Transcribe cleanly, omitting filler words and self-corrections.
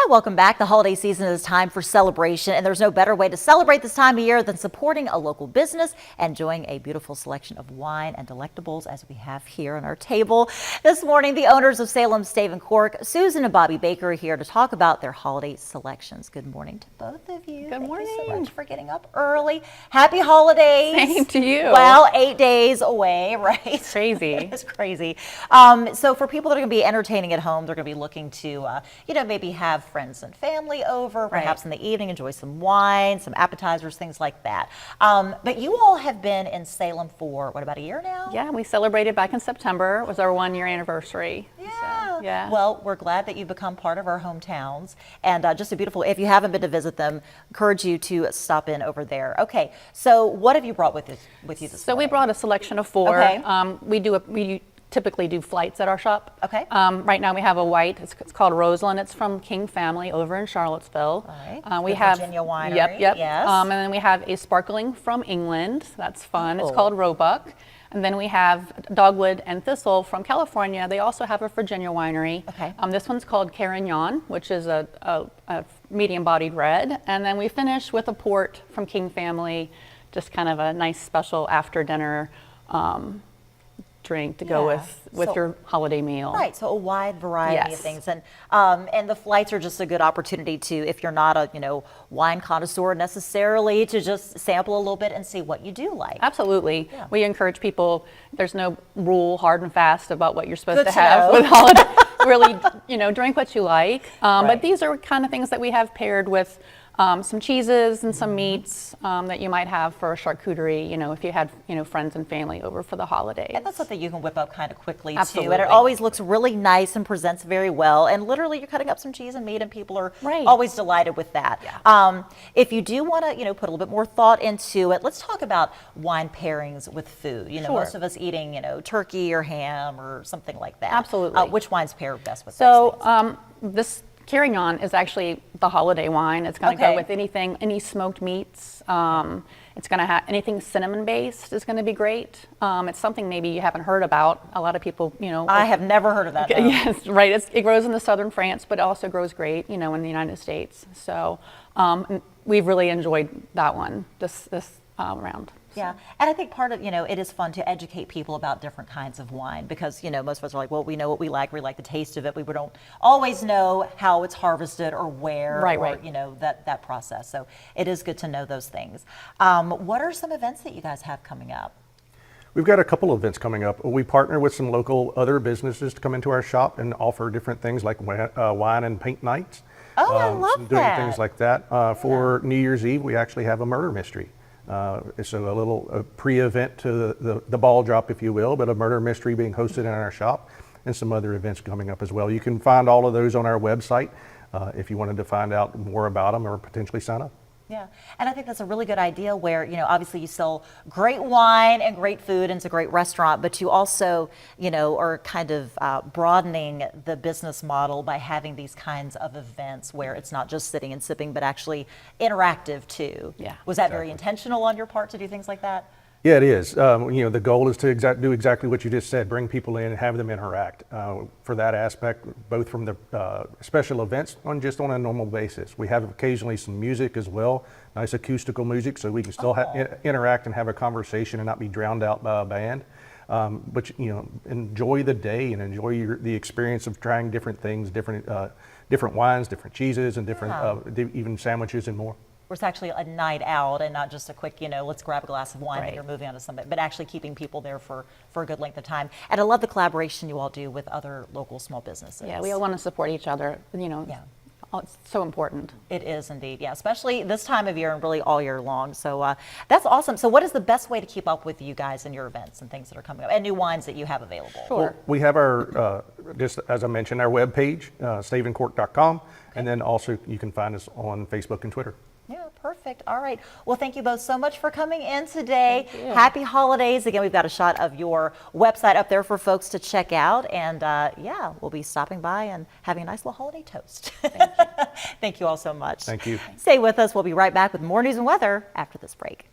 And welcome back. The holiday season is time for celebration, and there's no better way to celebrate this time of year than supporting a local business and enjoying a beautiful selection of wine and delectables as we have here on our table. This morning, the owners of Salem, Stave and Cork, Susan and Bobby Baker, are here to talk about their holiday selections. Good morning to both of you. Good morning. Thank you so much for getting up early. Happy holidays. Same to you. Well, 8 days away, right? It's crazy. It's crazy. So for people that are going to be entertaining at home, they're going to be looking to, maybe have friends and family over, perhaps in the evening, enjoy some wine, some appetizers, things like that. But you all have been in Salem for, what, about a year now? Yeah, we celebrated back in September. It was our 1-year anniversary. Yeah. So, yeah. Well, we're glad that you've become part of our hometowns, and just a beautiful, if you haven't been to visit them, encourage you to stop in over there. Okay, so what have you brought with you this So morning? we brought a selection of 4. Okay. We typically do flights at our shop. Okay. Right now we have a white. It's called Roseland. It's from King Family over in Charlottesville. All right. We The have Virginia winery. Yep. Yes. And then we have a sparkling from England. That's fun. It's Oh. called Roebuck. And then we have Dogwood and Thistle from California. They also have a Virginia winery. Okay. This one's called Carignan, which is a medium-bodied red. And then we finish with a port from King Family, just kind of a nice special after-dinner drink to go with your holiday meal. Right, so a wide variety of Yes. things, and the flights are just a good opportunity to, if you're not a wine connoisseur necessarily, to just sample a little bit and see what you do like. Absolutely. Yeah. We encourage people, there's no rule hard and fast about what you're supposed Good to to have know. with holiday. Really, drink what you like. Right. But these are kind of things that we have paired with some cheeses and some meats that you might have for a charcuterie, if you had, friends and family over for the holidays. And that's something you can whip up kind of quickly Absolutely. too, and it always looks really nice and presents very well, and literally you're cutting up some cheese and meat and people are Right. always delighted with that. Yeah. If you do want to put a little bit more thought into it, let's talk about wine pairings with food. Sure. Most of us eating turkey or ham or something like that. Absolutely. Which wines pair best with those things? So this Carignan is actually the holiday wine. It's going to Okay. go with anything, any smoked meats. It's going to have anything cinnamon based is going to be great. It's something maybe you haven't heard about. A lot of people, I have never heard of that. Okay, No. yes, right. It grows in the southern France, but it also grows great, in the United States. So we've really enjoyed that one this round. Yeah, and I think part of, it is fun to educate people about different kinds of wine because, most of us are like, well, we know what we like the taste of it. We don't always know how it's harvested or where, Right. that process. So it is good to know those things. What are some events that you guys have coming up? We've got a couple of events coming up. We partner with some local other businesses to come into our shop and offer different things like wine and paint nights. Oh, I love doing that. things like that. For New Year's Eve, we actually have a murder mystery. It's a little pre-event to the ball drop, if you will, but a murder mystery being hosted in our shop and some other events coming up as well. You can find all of those on our website if you wanted to find out more about them or potentially sign up. Yeah, and I think that's a really good idea where, obviously you sell great wine and great food and it's a great restaurant, but you also, are kind of broadening the business model by having these kinds of events where it's not just sitting and sipping, but actually interactive too. Yeah. Was that very intentional on your part to do things like that? Yeah, it is. The goal is to do exactly what you just said, bring people in and have them interact. For that aspect, both from the special events on a normal basis. We have occasionally some music as well, nice acoustical music, so we can still interact and have a conversation and not be drowned out by a band. But enjoy the day and enjoy the experience of trying different things, different wines, different cheeses, and different even sandwiches and more. Where it's actually a night out and not just a quick, let's grab a glass of wine and Right. you're moving on to something, but actually keeping people there for a good length of time. And I love the collaboration you all do with other local small businesses. Yeah, we all want to support each other. Yeah. It's so important. It is indeed, yeah, especially this time of year and really all year long. So that's awesome. So what is the best way to keep up with you guys and your events and things that are coming up and new wines that you have available? Sure. We have our, just as I mentioned, our webpage, staveandcork.com, and then also you can find us on Facebook and Twitter. Yeah, perfect. All right. Well, thank you both so much for coming in today. Thank you. Happy holidays. Again, we've got a shot of your website up there for folks to check out. And yeah, we'll be stopping by and having a nice little holiday toast. Thank you. Thank you all so much. Thank you. Stay with us. We'll be right back with more news and weather after this break.